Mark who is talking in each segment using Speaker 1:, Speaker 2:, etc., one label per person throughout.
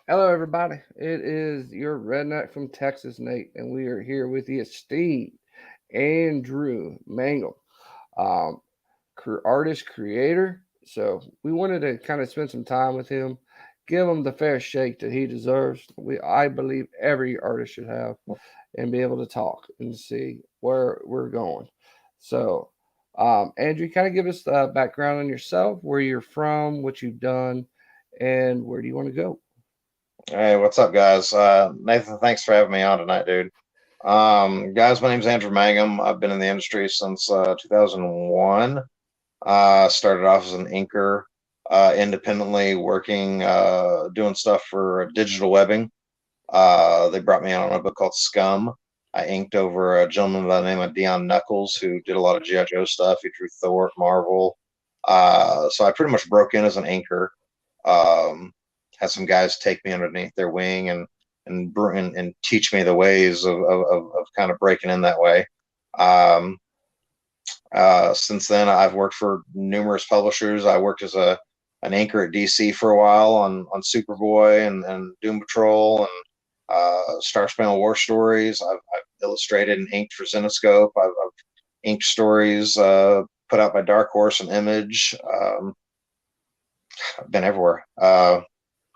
Speaker 1: Hello, everybody. It is your redneck from Texas, Nate, and we are here with the esteemed Andrew Mangum, um, artist creator. So we wanted to kind of spend some time with him, give him the fair shake that he deserves. I believe every artist should have, and be able to talk and see where we're going. So, Andrew, kind of give us the background on yourself, where you're from, what you've done, and where do you want to go?
Speaker 2: Hey, what's up, guys? Nathan, thanks for having me on tonight, dude. Guys, my name's Andrew Mangum. I've been in the industry since 2001. Started off as an inker, independently working, doing stuff for digital webbing. They brought me on a book called Scum. I inked over a gentleman by the name of Dion Knuckles, who did a lot of G.I. Joe stuff. He drew Thor, Marvel. So I pretty much broke in as an inker. Um, had some guys take me underneath their wing and teach me the ways of kind of breaking in that way. Um, since then, I've worked for numerous publishers. I worked as an anchor at DC for a while on Superboy and Doom Patrol and Star Spangled War Stories. I've illustrated and inked for Zenoscope. I've inked stories put out by Dark Horse and Image. I've been everywhere.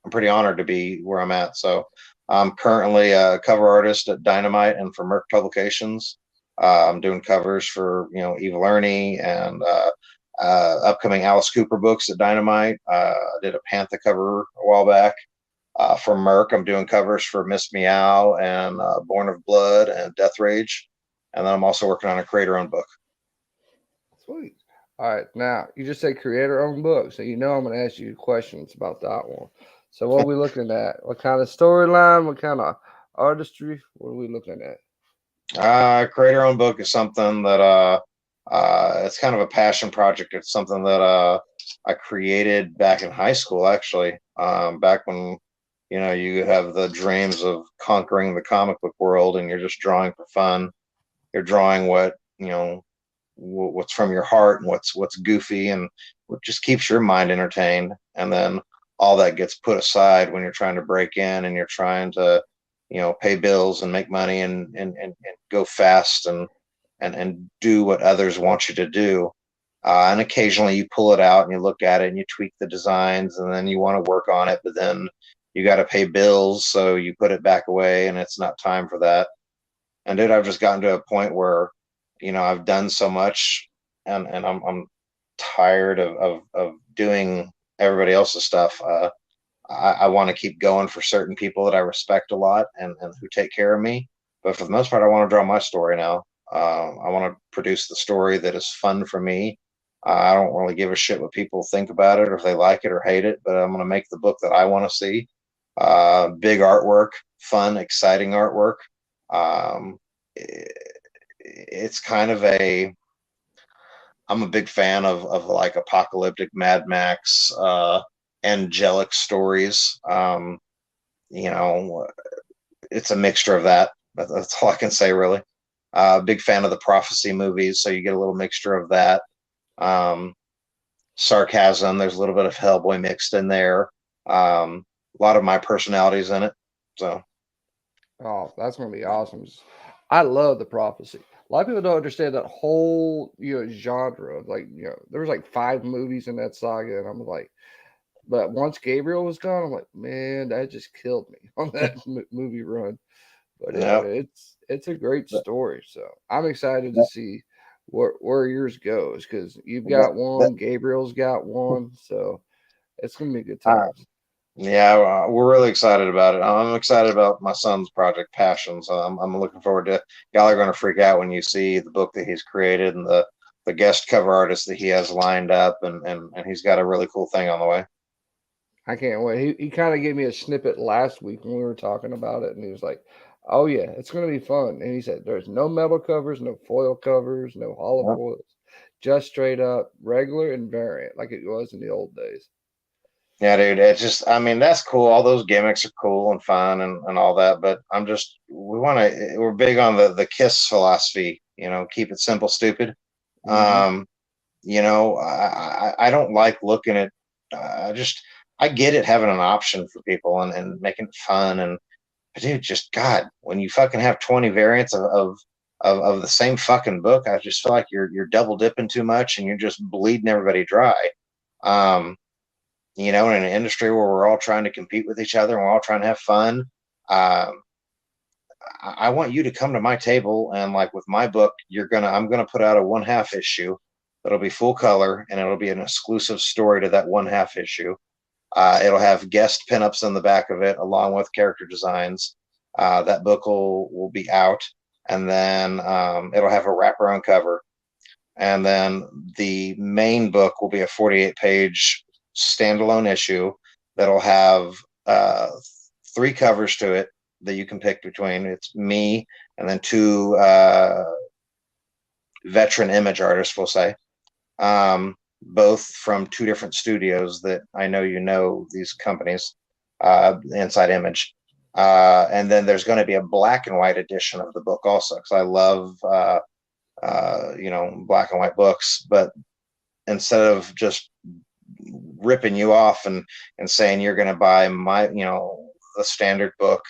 Speaker 2: I'm pretty honored to be where I'm at. So I'm currently a cover artist at Dynamite and for Merc Publications. I'm doing covers for Evil Ernie and upcoming Alice Cooper books at Dynamite. I did a Panther cover a while back. For Merc, I'm doing covers for Miss Meow and Born of Blood and Death Rage. And then I'm also working on a creator-owned book.
Speaker 1: Sweet. All right. Now, you just said creator owned book. So, I'm going to ask you questions about that one. So, what are we looking at? What kind of storyline? What kind of artistry? What are we looking at?
Speaker 2: Creator-owned book is something that it's kind of a passion project. It's something that I created back in high school, actually. Back when you have the dreams of conquering the comic book world, and you're just drawing for fun. You're drawing what's from your heart and what's goofy and what just keeps your mind entertained. And then all that gets put aside when you're trying to break in and you're trying to pay bills and make money and go fast and do what others want you to do. And occasionally you pull it out and you look at it and you tweak the designs and then you want to work on it, but then you got to pay bills, so you put it back away and it's not time for that. And dude, I've just gotten to a point where I've done so much, and I'm tired of doing everybody else's stuff. I want to keep going for certain people that I respect a lot and who take care of me. But for the most part, I want to draw my story now. I want to produce the story that is fun for me. I don't really give a shit what people think about it or if they like it or hate it, but I'm going to make the book that I want to see. Big artwork, fun, exciting artwork. Um, it's kind of I'm a big fan of like apocalyptic Mad Max, angelic stories. You know, it's a mixture of that. That's all I can say, really. Big fan of the prophecy movies, so you get a little mixture of that. Um, Sarcasm. There's a little bit of Hellboy mixed in there. A lot of my personalities in it. So
Speaker 1: Oh, that's going to be awesome. I love the prophecy. A lot of people don't understand that whole genre of there was like five movies in that saga, and I'm like, but once Gabriel was done, I'm like, man, that just killed me on that movie run. But yeah,
Speaker 2: yeah,
Speaker 1: it's a great story. So I'm excited to see where yours goes because you've
Speaker 2: that,
Speaker 1: got
Speaker 2: that,
Speaker 1: one, Gabriel's got one, so it's gonna be good
Speaker 2: uh,
Speaker 1: times.
Speaker 2: yeah, we're really excited about it. I'm excited about my son's project, Passion. So I'm looking forward to. Y'all are going to freak out when you see the book that he's created and the guest cover artist that he has lined up, and he's got a really cool thing on the way.
Speaker 1: I can't wait. He kind of gave me a snippet last week when we were talking about it, and he was like, "Oh yeah, it's gonna be fun." And he said, "There's no metal covers, no foil covers, no hollow
Speaker 2: Yeah.
Speaker 1: foils, just straight up regular and variant like it was in the old days."
Speaker 2: Yeah, dude. It's just, I mean, that's cool. All those gimmicks are cool and fun and all that. But we're big on the KISS philosophy, keep it simple, stupid.
Speaker 1: Hmm.
Speaker 2: Um, I don't like looking at, I just, I get it having an option for people and making it fun and but dude, just God, when you fucking have 20 variants of the same fucking book, I just feel like you're double dipping too much and you're just bleeding everybody dry. Um, in an industry where we're all trying to compete with each other and we're all trying to have fun. Um, I want you to come to my table and like with my book, I'm gonna put out a one half issue that'll be full color and it'll be an exclusive story to that one half issue. It'll have guest pinups on the back of it along with character designs. That book will be out, and then it'll have a wraparound cover, and then the main book will be a 48-page standalone issue that'll have three covers to it that you can pick between. It's me and then two veteran image artists, we'll say, both from two different studios that I know these companies, Inside Image. And then there's going to be a black and white edition of the book also, because I love black and white books. But instead of just ripping you off and saying you're going to buy the standard book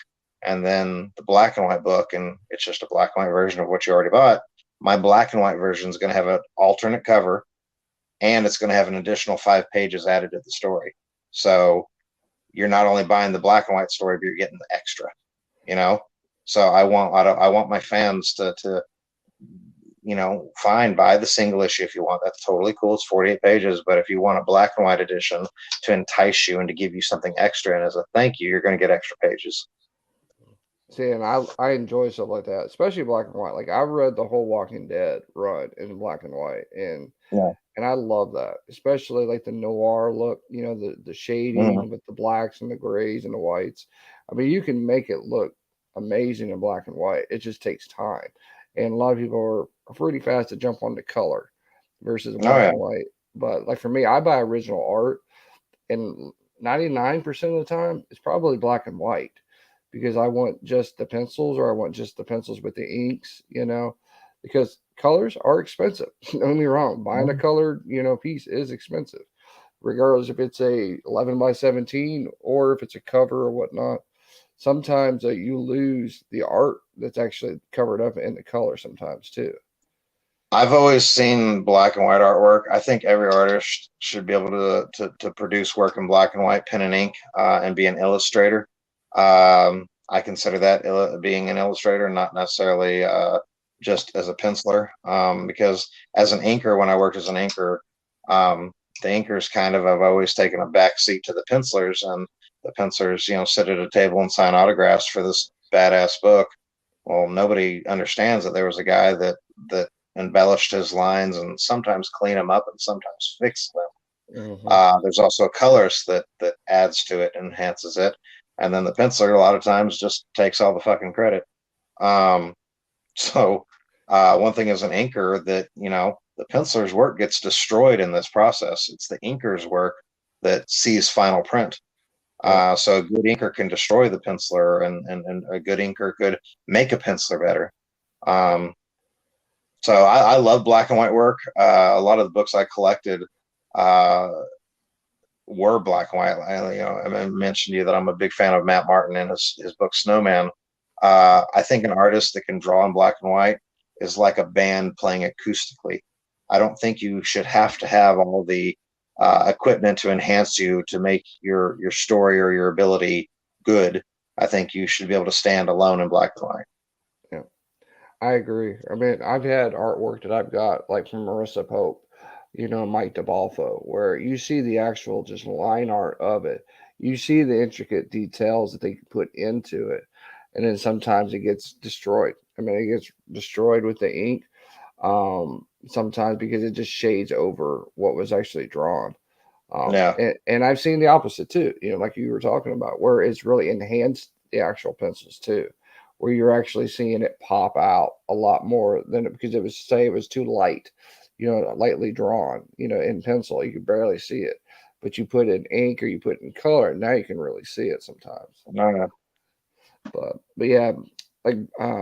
Speaker 2: and then the black and white book, and it's just a black and white version of what you already bought, my black and white version is going to have an alternate cover and it's going to have an additional 5 pages added to the story. So you're not only buying the black and white story, but you're getting the extra, you know? So I want my fans to fine, buy the single issue if you want. That's totally cool. It's 48 pages. But if you want a black and white edition to entice you and to give you something extra, and as a thank you, you're going to get extra pages.
Speaker 1: See, and I enjoy stuff like that, especially black and white. Like I've read the whole Walking Dead run in black and white,
Speaker 2: Yeah.
Speaker 1: and I love that, especially like the noir look. The
Speaker 2: Mm-hmm.
Speaker 1: shading with the blacks and the grays and the whites. I mean, you can make it look amazing in black and white. It just takes time, and a lot of people are pretty fast to jump on the color versus
Speaker 2: Oh,
Speaker 1: black
Speaker 2: yeah.
Speaker 1: and white. But like for me, I buy original art, and 99% of the time it's probably black and white because I want just the pencils or I want just the pencils with the inks, because colors are expensive. Don't get me wrong, buying a
Speaker 2: Mhm.
Speaker 1: colored, piece is expensive, regardless if it's a 11 by 17 or if it's a cover or whatnot. Sometimes you lose the art that's actually covered up in the color sometimes too.
Speaker 2: I've always seen black and white artwork. I think every artist should be able to produce work in black and white, pen and ink, and be an illustrator. I consider that being an illustrator, not necessarily just as a penciler. Because as an inker, when I worked as an inker, the inkers I've always taken a back seat to the pencilers, and the pencilers, sit at a table and sign autographs for this badass book. Well, nobody understands that there was a guy that embellished his lines and sometimes clean them up and sometimes fix them.
Speaker 1: Hmm.
Speaker 2: There's also colors that adds to it, enhances it, and then the penciler a lot of times just takes all the fucking credit. Um, so one thing as an inker that the penciler's work gets destroyed in this process. It's the inker's work that sees final print.
Speaker 1: Yep.
Speaker 2: So a good inker can destroy the penciler, and a good inker could make a penciler better. Um, so I love black and white work. A lot of the books I collected uh, were black and white. I mentioned to you that I'm a big fan of Matt Martin and his book Snowman. I think an artist that can draw in black and white is like a band playing acoustically. I don't think you should have to have all the equipment to enhance you to make your story or your ability good. I think you should be able to stand alone in black and white.
Speaker 1: Yeah, I agree. I mean, I've had artwork that I've got like from Marissa Pope, Mike DeBalfo, where you see the actual just line art of it. You see the intricate details that they can put into it. And then sometimes it gets destroyed. I mean, it gets destroyed with the ink. Sometimes because it just shades over what was actually drawn.
Speaker 2: Yeah,
Speaker 1: And I've seen the opposite too, like you were talking about, where it's really enhanced the actual pencils too, where you're actually seeing it pop out a lot more than because it was too light, lightly drawn, in pencil, you could barely see it. But you put it in ink or you put it in color, now you can really see it sometimes.
Speaker 2: no, no.
Speaker 1: But yeah, like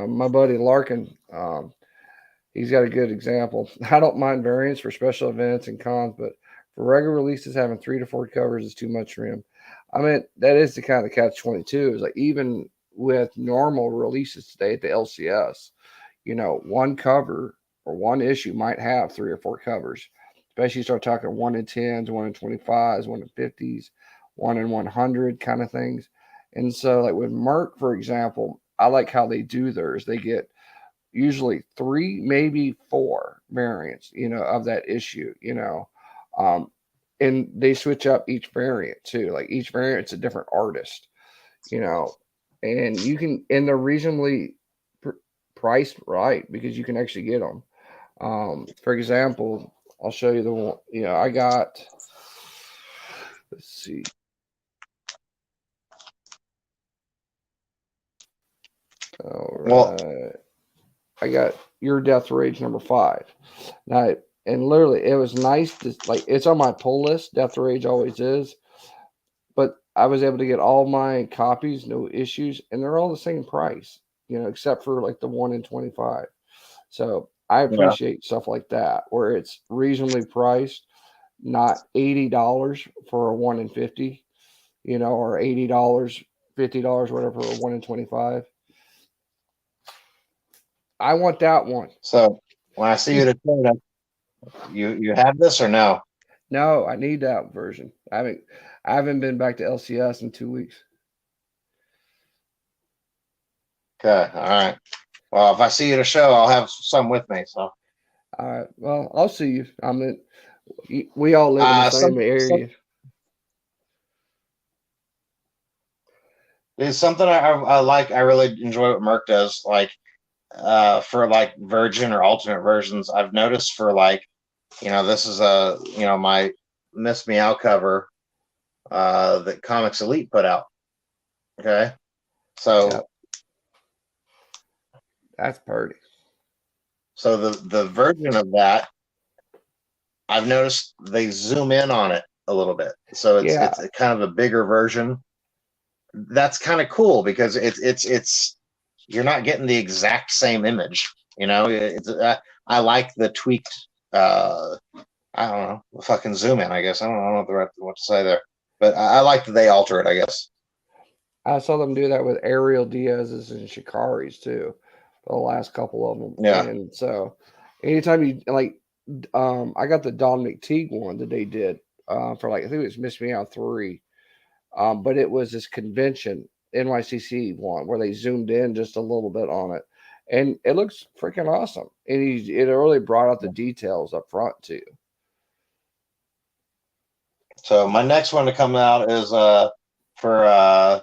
Speaker 1: my buddy Larkin, he's got a good example. I don't mind variants for special events and cons, but for regular releases, having 3 to 4 covers is too much for him. I mean, that is the kind of catch 22 is like even with normal releases today at the LCS, one cover or one issue might have three or four covers. Especially you start talking 1 in 10s, 1 in 25s, 1 in 50s, 1 in 100 kind of things. And so, like with Merc, for example, I like how they do theirs. They get usually three, maybe four variants, of that issue, um, and they switch up each variant too. Like each variant's a different artist, you know, and they're reasonably pr- priced right because you can actually get them. For example, I'll show you the one. I got. Let's see. All
Speaker 2: Well,
Speaker 1: right, I got Your Death Rage #5. Now, and literally, it was nice to like. It's on my pull list. Death Rage always is, but I was able to get all my copies, no issues, and they're all the same price. Except for like the 1 in 25. So I
Speaker 2: yeah.
Speaker 1: appreciate stuff like that where it's reasonably priced, not $80 for a 1 in 50, or $80, $50, whatever, for a 1 in 25. I want that one.
Speaker 2: So when I see you at China, you have this or no?
Speaker 1: No, I need that version. I haven't been back to LCS in 2 weeks.
Speaker 2: Okay, all right. Well, if I see you at a show, I'll have some with me. So,
Speaker 1: All right. Well, I'll see you. We all live in the same
Speaker 2: some
Speaker 1: area.
Speaker 2: there's something I like. I really enjoy what Merc does. Like, for like Virgin or alternate versions, I've noticed for like, this is my Miss Meow cover that Comics Elite put out. Okay, so
Speaker 1: Yep, that's pretty.
Speaker 2: the version of that, I've noticed they zoom in on it a little bit, so
Speaker 1: Yeah,
Speaker 2: it's a kind of a bigger version. That's kind of cool because it's you're not getting the exact same image. I like the tweaked. I don't know, fucking zoom in. I guess I don't know what to say there, but I like that they alter it. I guess.
Speaker 1: I saw them do that with Ariel Diaz's and Shikari's too, the last couple of them.
Speaker 2: Yeah,
Speaker 1: And so, anytime you like, I got the Dominic Teague one that they did for like I think it was Miss Me Out 3, but it was this convention NYCC one where they zoomed in just a little bit on it, and it looks freaking awesome. And it really brought out the details up front too.
Speaker 2: so my next one to come out is for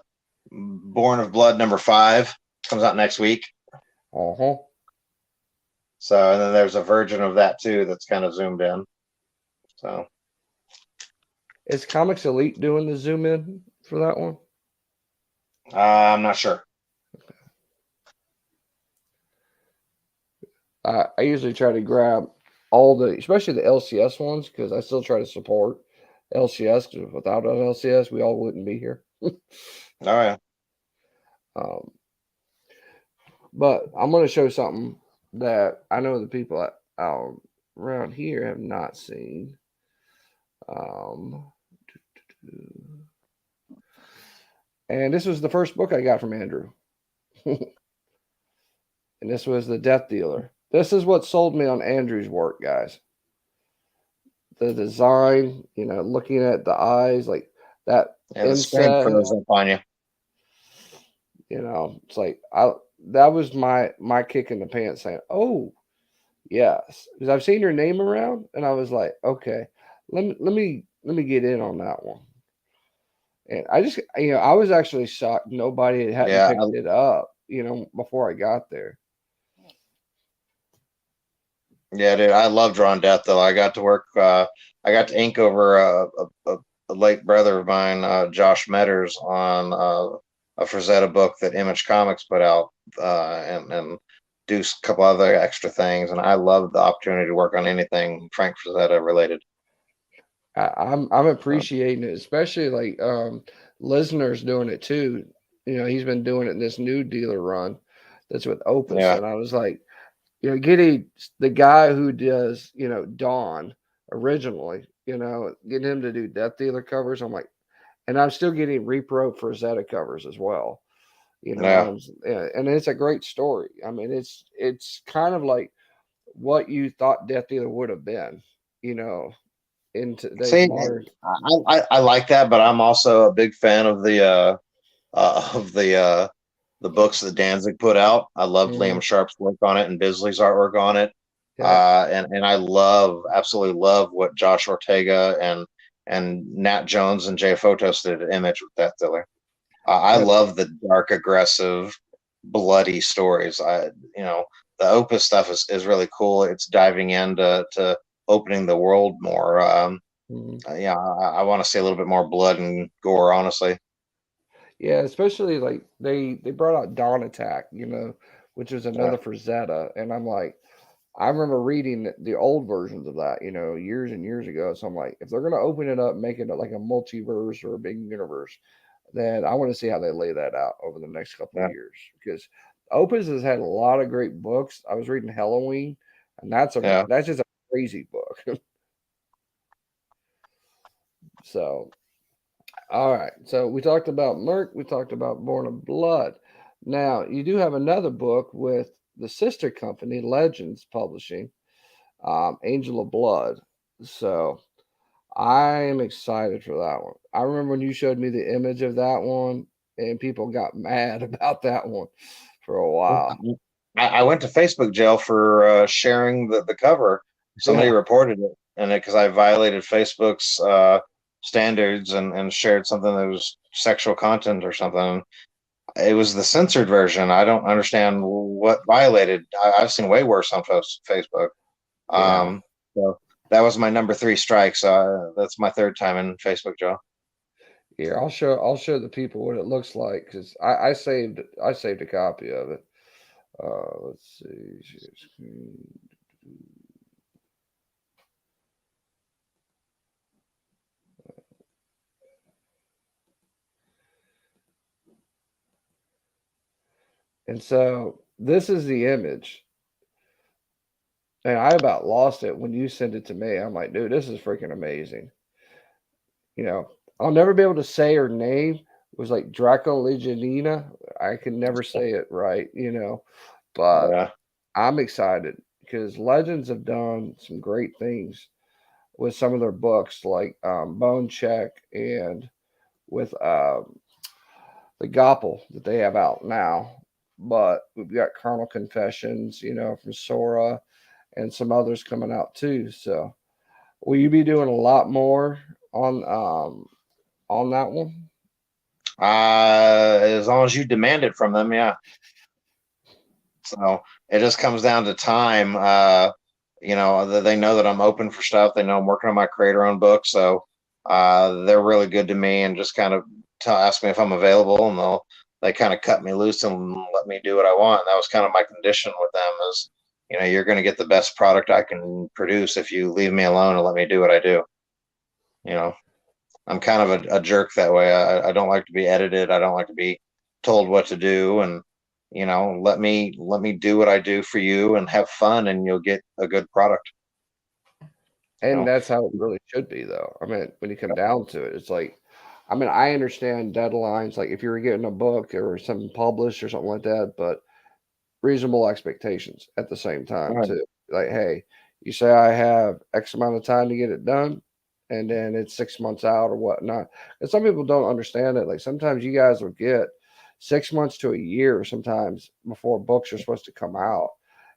Speaker 2: Born of Blood #5. Comes out next week.
Speaker 1: Uh huh.
Speaker 2: So and then there's a version of that too that's kind of zoomed in. So
Speaker 1: Is Comics Elite doing the zoom in for that one?
Speaker 2: I'm not sure.
Speaker 1: I usually try to grab all especially the LCS ones, because I still try to support LCS. Because without an LCS, we all wouldn't be here.
Speaker 2: All right.
Speaker 1: Um, but I'm going to show something that I know the people around here have not seen. Um, and this was the first book I got from Andrew. And this was The Death Dealer. This is what sold me on Andrew's work, guys. The design, looking at the eyes, like that
Speaker 2: Yeah, the screen
Speaker 1: inset.
Speaker 2: froze up on you.
Speaker 1: It's like that was my kick in the pants saying, "Oh, yes," because I've seen your name around, and I was like, "Okay, let me get in on that one." And I just, I was actually shocked nobody hadn't
Speaker 2: Yeah,
Speaker 1: picked it up, before I got there.
Speaker 2: yeah, dude. I love drawing death though. I got to work. I got to ink over a late brother of mine, Josh Metters, on a Frazetta book that Image Comics put out, and do a couple other extra things. And I love the opportunity to work on anything Frank Frazetta related.
Speaker 1: I'm appreciating it, especially like listeners doing it too. He's been doing it in this new dealer run that's with Opus,
Speaker 2: Yeah,
Speaker 1: and I was like, getting the guy who does, Dawn originally, getting him to do Death Dealer covers. I'm like, and I'm still getting repro for Zeta covers as well. You know,
Speaker 2: Yeah.
Speaker 1: and it's a great story. I mean, it's kind of like what you thought Death Dealer would have been. You know, in today's
Speaker 2: See,
Speaker 1: modern.
Speaker 2: I like that, but I'm also a big fan of of the books that Danzig put out. I loved
Speaker 1: Mhm.
Speaker 2: Liam Sharp's work on it and Bisley's artwork on it.
Speaker 1: Yeah,
Speaker 2: And I absolutely love what Josh Ortega and Nat Jones and Jay Photos did at Image with Death Dealer. I
Speaker 1: yeah,
Speaker 2: love the dark, aggressive, bloody stories. You know, the Opus stuff is really cool. It's diving into to opening the world more.
Speaker 1: mhm.
Speaker 2: Yeah, I want to see a little bit more blood and gore, honestly.
Speaker 1: Yeah. Especially like they brought out Dawn Attack. You know, which was
Speaker 2: Yeah,
Speaker 1: another for Zeta, and I'm like, I remember reading the old versions of that. You know, years and years ago. So I'm like, if they're gonna open it up, make it like a multiverse or a big universe, then I want to see how they lay that out over the next couple of
Speaker 2: yeah.
Speaker 1: years because Opus has had a lot of great books. I was reading Halloween, and
Speaker 2: Yeah.
Speaker 1: that's just a crazy book. So, all right. So we talked about Merc. We talked about Born of Blood. Now you do have another book with the sister company, Legends Publishing, Angel of Blood. So I am excited for that one. I remember when you showed me the image of that one, and people got mad about that one for a while.
Speaker 2: I went to Facebook jail for sharing the cover. Somebody
Speaker 1: Yeah,
Speaker 2: reported it, and because I violated Facebook's standards and shared something that was sexual content or something. It was the censored version. I don't understand what violated. I've seen way worse on Facebook.
Speaker 1: yeah.
Speaker 2: So that was my number three strike. So that's my third time in Facebook jail.
Speaker 1: Here, I'll show the people what it looks like because I saved a copy of it. Let's see, share screen. And so this is the image, and I about lost it when you sent it to me. I'm like, dude, this is freaking amazing. You know, I'll never be able to say her name. It was like Draco Legionina. I can never say it right, you know, but
Speaker 2: Yeah.
Speaker 1: I'm excited because Legends have done some great things with some of their books, like Bone Check and with the Goppel that they have out now. But we've got Carnal Confessions, you know, from Sora and some others coming out too. So, will you be doing a lot more on that one?
Speaker 2: As long as you demand it from them, yeah. So it just comes down to time. You know, they know that I'm open for stuff. They know I'm working on my creator own book. So they're really good to me and just kind of ask me if I'm available, and they kind of cut me loose and let me do what I want. And that was kind of my condition with them is, you know, you're going to get the best product I can produce if you leave me alone and let me do what I do. You know, I'm kind of a jerk that way. I don't like to be edited. I don't like to be told what to do. And you know, let me do what I do for you and have fun, and you'll get a good product. You
Speaker 1: And
Speaker 2: know,
Speaker 1: that's how it really should be, though. I mean, when you come down to it, it's like, I mean, I understand deadlines, like if you're getting a book or something published or something like that, but reasonable expectations at the same time
Speaker 2: right.
Speaker 1: too. Like, hey, you say I have X amount of time to get it done, and then it's 6 months out or whatnot. And some people don't understand it. Like sometimes you guys will get 6 months to a year sometimes before books are supposed to come out.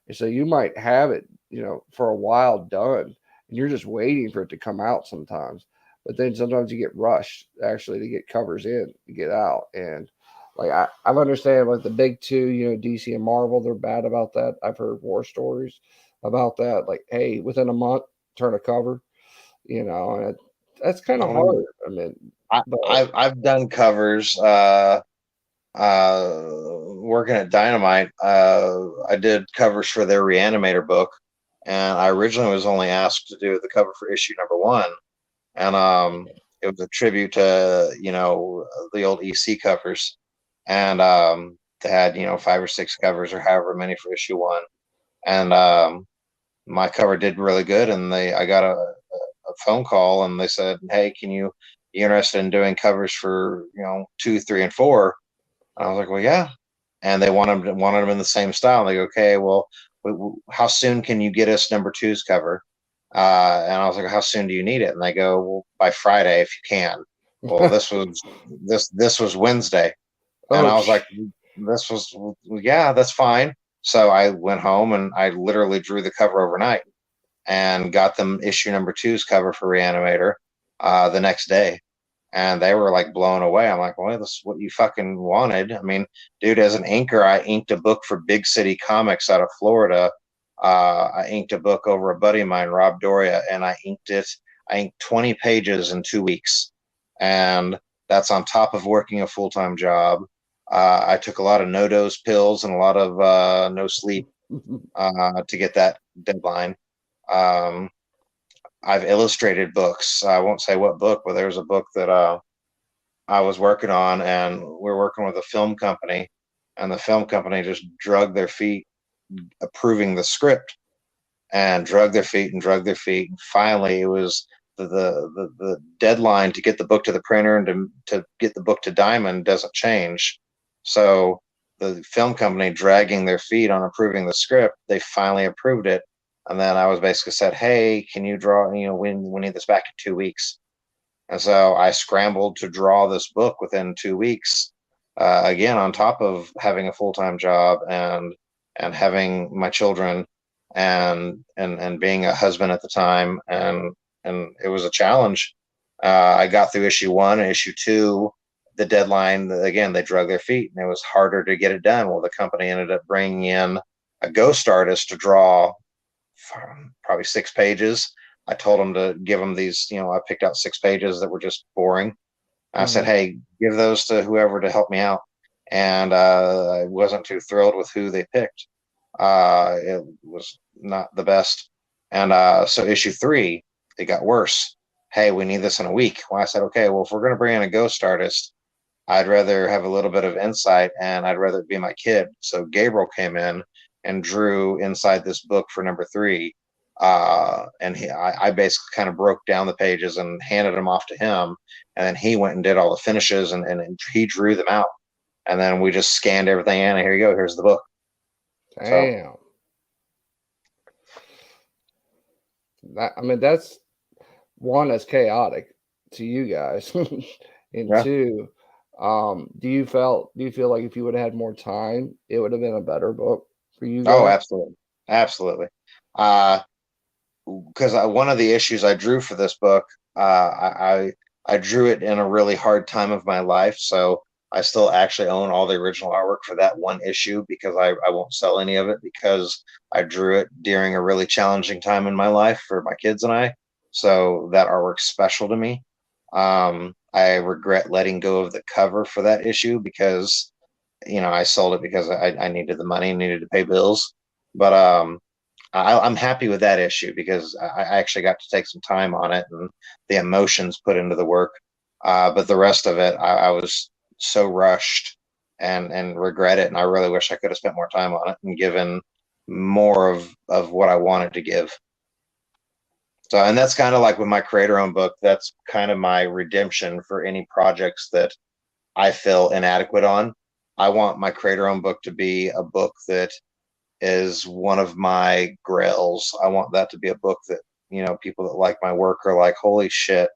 Speaker 1: And so you might have it, you know, for a while done, and you're just waiting for it to come out sometimes. But then sometimes you get rushed actually to get covers in to get out. And like I understand like the big two, you know, DC and Marvel, they're bad about that. I've heard war stories about that. Like, hey, within a month, turn a cover, you know, and that's kind of
Speaker 2: Um,
Speaker 1: hard. I mean, but
Speaker 2: I've done covers. Working at Dynamite, I did covers for their Reanimator book, and I originally was only asked to do the cover for issue number one, and it was a tribute to, you know, the old EC covers, and they had, you know, five or six covers or however many for issue one, and my cover did really good, and I got a phone call and they said, hey, can you you interested in doing covers for 2, 3, and 4? And I was like, well, yeah. And they wanted them in the same style. And they go, okay, well, how soon can you get us number two's cover? And I was like, how soon do you need it? And they go, well, by Friday if you can. Well, this was Wednesday, and
Speaker 1: Oh,
Speaker 2: I was like, this was yeah, that's fine. So I went home and I literally drew the cover overnight and got them issue number two's cover for Reanimator the next day. And they were like blown away. I'm like, well, this is what you fucking wanted. I mean, dude, as an inker, I inked a book for Big City Comics out of Florida. I inked a book over a buddy of mine, Rob Doria, and I inked 20 pages in 2 weeks. And that's on top of working a full-time job. I took a lot of no-dose pills and a lot of no sleep to get that deadline. Um, I've illustrated books. I won't say what book, but there's a book that I was working on, and we're working with a film company, and the film company just drug their feet approving the script, and drug their feet and drug their feet. And finally, it was the deadline to get the book to the printer and to get the book to Diamond doesn't change. So the film company dragging their feet on approving the script, they finally approved it. And then I was basically said, hey, can you draw, we need this back in 2 weeks. And so I scrambled to draw this book within 2 weeks, again, on top of having a full-time job and having my children and being a husband at the time. And it was a challenge. I got through issue 1 and issue 2. The deadline, again, they drug their feet and it was harder to get it done. Well, the company ended up bringing in a ghost artist to draw probably 6 pages. I told them to give them these, I picked out 6 pages that were just boring. I said,
Speaker 1: mhm.
Speaker 2: hey, give those to whoever to help me out. And I wasn't too thrilled with who they picked. It was not the best. And so issue 3, it got worse. Hey, we need this in a week. Well, I said, okay, well, if we're going to bring in a ghost artist, I'd rather have a little bit of insight and I'd rather it be my kid. So Gabriel came in and drew inside this book for number 3. I basically kind of broke down the pages and handed them off to him. And then he went and did all the finishes and he drew them out. And then we just scanned everything in and here you go. Here's the book. So,
Speaker 1: Damn. I mean, that's one, that's chaotic to you guys, and
Speaker 2: yeah.
Speaker 1: two, do you feel like if you would have had more time, it would have been a better book for you
Speaker 2: Oh,
Speaker 1: guys?
Speaker 2: absolutely. Absolutely. Uh, because one of the issues I drew for this book, I drew it in a really hard time of my life, so I still actually own all the original artwork for that one issue because I won't sell any of it because I drew it during a really challenging time in my life for my kids and I. So that artwork's special to me. I regret letting go of the cover for that issue because I sold it because I needed the money, needed to pay bills. But I'm happy with that issue because I actually got to take some time on it and the emotions put into the work. But the rest of it, I was so rushed and regret it. And I really wish I could have spent more time on it and given more of what I wanted to give. So, and that's kind of like with my creator owned book, that's kind of my redemption for any projects that I feel inadequate on. I want my creator owned book to be a book that is one of my grails. I want that to be a book that, people that like my work are like, holy shit,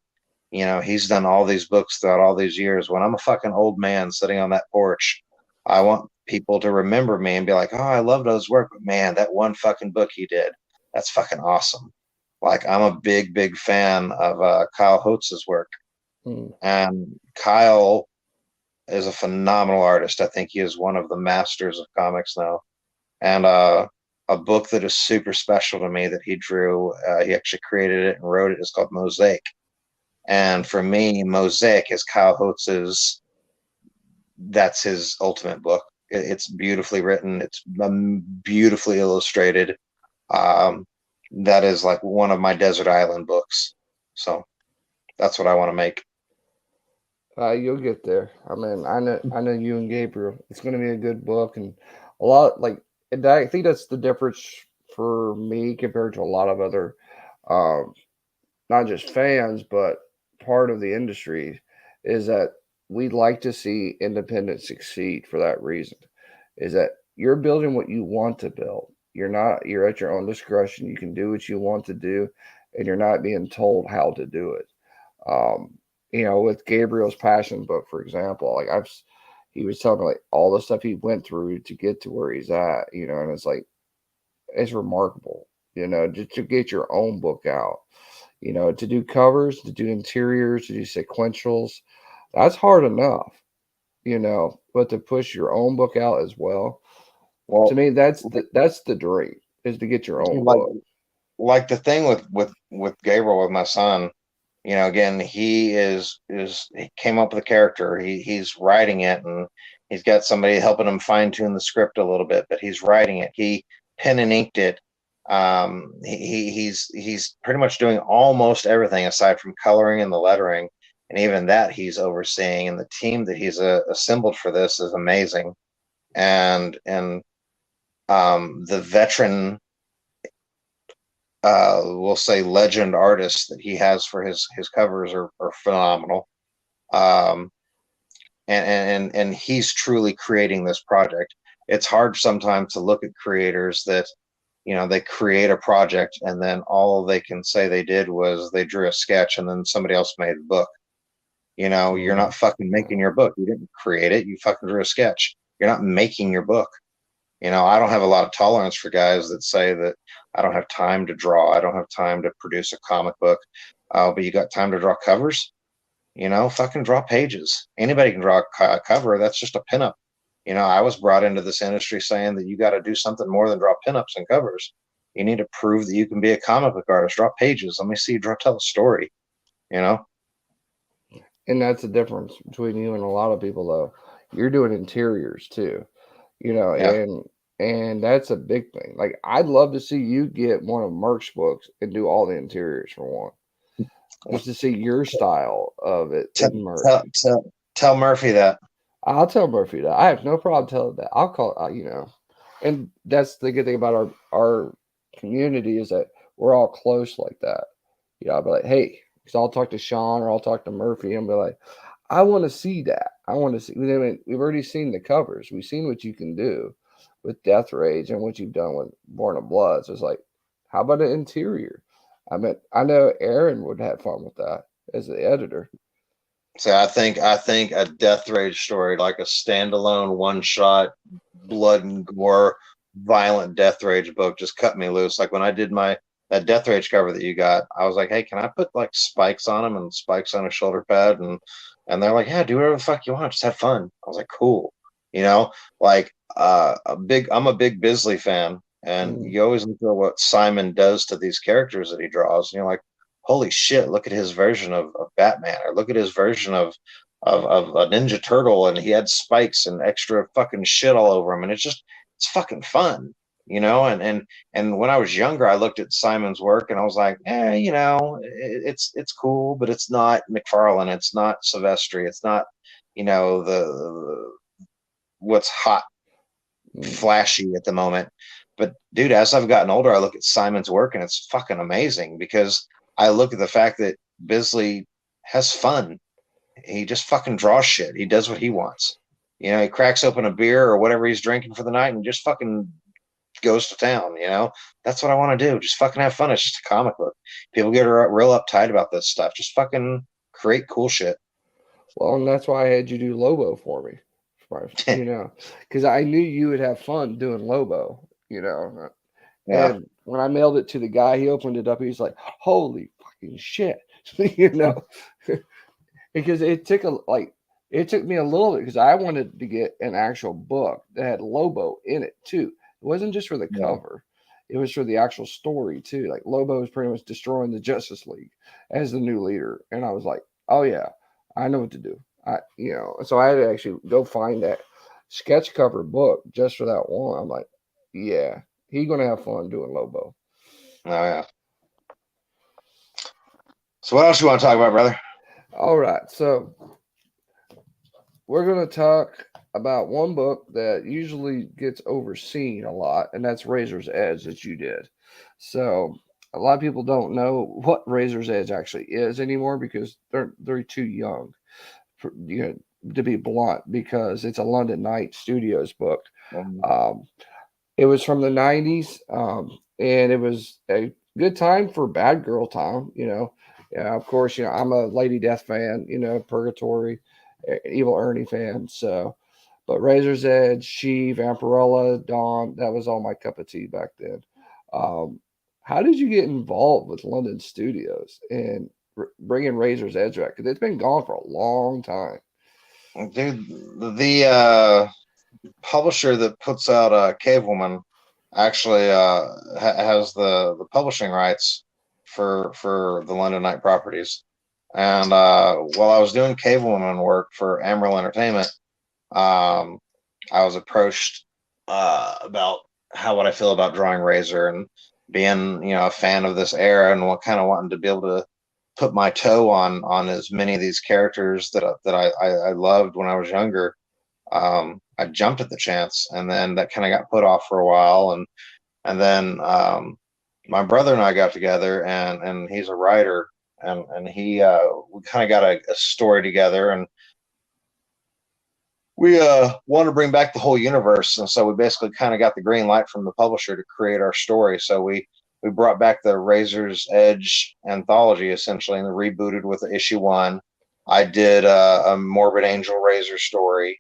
Speaker 2: he's done all these books throughout all these years. When I'm a fucking old man sitting on that porch, I want people to remember me and be like, oh, I loved his work, but man, that one fucking book he did, that's fucking awesome. Like, I'm a big, big fan of Kyle Holtz's work.
Speaker 1: Hmm.
Speaker 2: And Kyle is a phenomenal artist. I think he is one of the masters of comics now. And a book that is super special to me that he drew, he actually created it and wrote it, is called Mosaic. And for me, Mosaic is Kyle Holtz's, that's his ultimate book. It's beautifully written, it's beautifully illustrated. Um, that is like one of my desert island books. So that's what I want to make.
Speaker 1: You'll get there. I mean, I know you and Gabriel. It's going to be a good book, and a lot like, and I think that's the difference for me compared to a lot of other, um, not just fans, but part of the industry is that we like to see independents succeed for that reason. Is that you're building what you want to build. You're at your own discretion. You can do what you want to do, and you're not being told how to do it. Um, with Gabriel's Passion book, for example, he was telling me like all the stuff he went through to get to where he's at, and it's like it's remarkable, just to get your own book out, to do covers, to do interiors, to do sequentials, that's hard enough, but to push your own book out as well, to
Speaker 2: Well,
Speaker 1: me, that's the dream is to get your own
Speaker 2: like
Speaker 1: book.
Speaker 2: like the thing with Gabriel, with my son, again, he came up with a character. He's writing it, and he's got somebody helping him fine tune the script a little bit, but he's writing it. He pen and inked it. He's pretty much doing almost everything aside from coloring and the lettering, and even that he's overseeing. And the team that he's assembled for this is amazing. And the veteran, we'll say, legend artists that he has for his covers are phenomenal. Um, and he's truly creating this project. It's hard sometimes to look at creators that, they create a project and then all they can say they did was they drew a sketch and then somebody else made the book. You're
Speaker 1: Mm.
Speaker 2: not fucking making your book. You didn't create it. You fucking drew a sketch. You're not making your book. I don't have a lot of tolerance for guys that say that I don't have time to draw. I don't have time to produce a comic book. But you got time to draw covers? Fucking draw pages. Anybody can draw a cover. That's just a pinup. I was brought into this industry saying that you got to do something more than draw pinups and covers. You need to prove that you can be a comic book artist. Draw pages. Let me see you tell a story. You know?
Speaker 1: And that's the difference between you and a lot of people, though. You're doing interiors too, you know,
Speaker 2: Yeah.
Speaker 1: and and that's a big thing. Like I'd love to see you get one of Merck's books and do all the interiors for one, just to see your style of it
Speaker 2: Tell,
Speaker 1: in Merck.
Speaker 2: tell Murphy that.
Speaker 1: I'll tell Murphy that. I have no problem telling that. I'll call, and that's the good thing about our community is that we're all close like that. I'll be like, hey, because I'll talk to Sean or I'll talk to Murphy and be like, I want to see that. I want to see. I mean, we've already seen the covers. We've seen what you can do with Death Rage and what you've done with Born of Blood. So it's like, how about an interior? I mean, I know Aaron would have fun with that as the editor.
Speaker 2: So I think a Death Rage story, like a standalone one shot, blood and gore, violent Death Rage book, just cut me loose. Like when I did that Death Rage cover that you got, I was like, hey, can I put like spikes on them and spikes on a shoulder pad? And they're like, yeah, do whatever the fuck you want, just have fun. I was like, cool. Like I'm a big Bisley fan, and
Speaker 1: Mm.
Speaker 2: you always look at what Simon does to these characters that he draws, and you're like, holy shit, look at his version of Batman, or look at his version of a Ninja Turtle, and he had spikes and extra fucking shit all over him, and it's fucking fun. And when I was younger, I looked at Simon's work and I was like, it's cool, but it's not McFarlane, it's not Silvestri, it's not, the what's hot,
Speaker 1: Mm.
Speaker 2: flashy at the moment. But dude, as I've gotten older, I look at Simon's work and it's fucking amazing, because I look at the fact that Bisley has fun. He just fucking draws shit. He does what he wants. He cracks open a beer or whatever he's drinking for the night and just fucking goes to town. That's what I want to do. Just fucking have fun. It's just a comic book. People get real uptight about this stuff. Just fucking create cool shit.
Speaker 1: Well, and that's why I had you do Lobo for me, because I knew you would have fun doing Lobo,
Speaker 2: Yeah.
Speaker 1: And when I mailed it to the guy, he opened it up. He's like, "Holy fucking shit!" you know, because it took me a little bit because I wanted to get an actual book that had Lobo in it too. It wasn't just for the
Speaker 2: Yeah.
Speaker 1: cover; it was for the actual story too. Like Lobo is pretty much destroying the Justice League as the new leader, and I was like, "Oh yeah, I know what to do." So I had to actually go find that sketch cover book just for that one. I'm like, yeah, he gonna have fun doing Lobo.
Speaker 2: Oh yeah. So what else you want to talk about, brother?
Speaker 1: All right, so we're gonna talk about one book that usually gets overseen a lot, and that's Razor's Edge that you did. So a lot of people don't know what Razor's Edge actually is anymore because they're too young for, to be blunt, because it's a London Night Studios book.
Speaker 2: Um,
Speaker 1: Um, it was from the '90s, and it was a good time for Bad Girl Time. Yeah, of course, I'm a Lady Death fan. Purgatory, Evil Ernie fan. So, but Razor's Edge, She, Vampirella, Dawn, that was all my cup of tea back then. Um, how did you get involved with London Studios and bringing Razor's Edge back? Because it's been gone for a long time.
Speaker 2: Dude, the publisher that puts out Cave Woman actually has the publishing rights for the London Night properties. And while I was doing Cave Woman work for Amarillo Entertainment, um, I was approached about how would I feel about drawing Razor and being a fan of this era and what kind of wanting to be able to put my toe on as many of these characters that I loved when I was younger. I jumped at the chance, and then that kind of got put off for a while, and then my brother and I got together, and he's a writer, and he we kind of got a story together, and we wanted to bring back the whole universe, and so we basically kind of got the green light from the publisher to create our story. So we brought back the Razor's Edge anthology essentially, and rebooted with issue one. I did a Morbid Angel Razor story,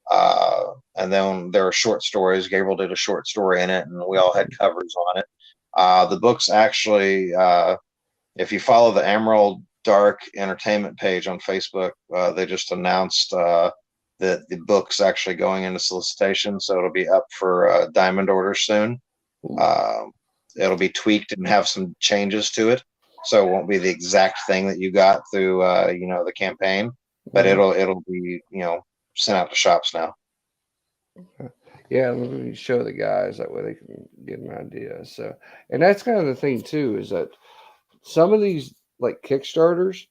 Speaker 2: and then there were short stories. Gabriel did a short story in it, and we all had covers on it. The books actually, if you follow the Emerald Dark Entertainment page on Facebook, they just announced that the book's actually going into solicitation, so it'll be up for diamond orders soon. Uh, it'll be tweaked and have some changes to it, so it won't be the exact thing that you got through the campaign, but
Speaker 1: Mhm.
Speaker 2: it'll be sent out to shops now.
Speaker 1: Yeah, let me show the guys that way they can get an idea. So, and that's kind of the thing too, is that some of these like Kickstarters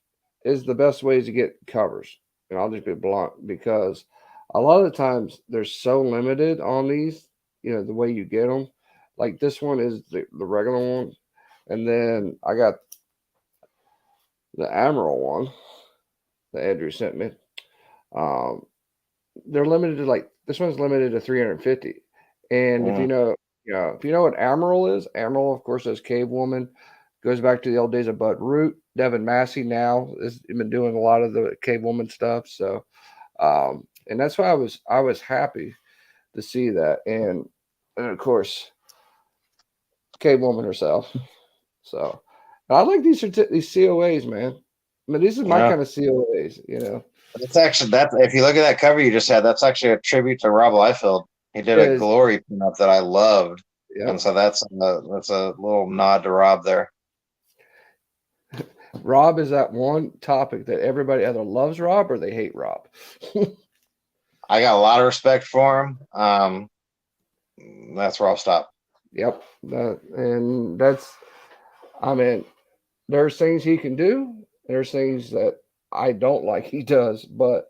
Speaker 1: is the best ways to get covers. And I'll just be blunt, because a lot of the times they're so limited on these, the way you get them. Like this one is the regular one, and then I got the Admiral one that Andrew sent me. Um, they're limited to, like, this one's limited to 350. And if
Speaker 2: Mm,
Speaker 1: if you know what Amaral is, Amaral, of course, is Cave Woman. Goes back to the old days of Bud Root. Devin Massey now has been doing a lot of the Cave Woman stuff. So, and that's why I was happy to see that. And of course, Cave Woman herself. So, and I like these COAs, man. I mean, these are my
Speaker 2: yeah,
Speaker 1: kind of COAs.
Speaker 2: that's actually that. If you look at that cover you just had, that's actually a tribute to Rob Liefeld. He did a
Speaker 1: Is
Speaker 2: Glory pinup that I loved, and
Speaker 1: Yep.
Speaker 2: so that's a little nod to Rob there.
Speaker 1: Rob is that one topic that everybody either loves Rob or they hate Rob.
Speaker 2: I got a lot of respect for him. That's where I'll stop.
Speaker 1: Yep. And that's, I mean, there's things he can do. There's things that I don't like he does, but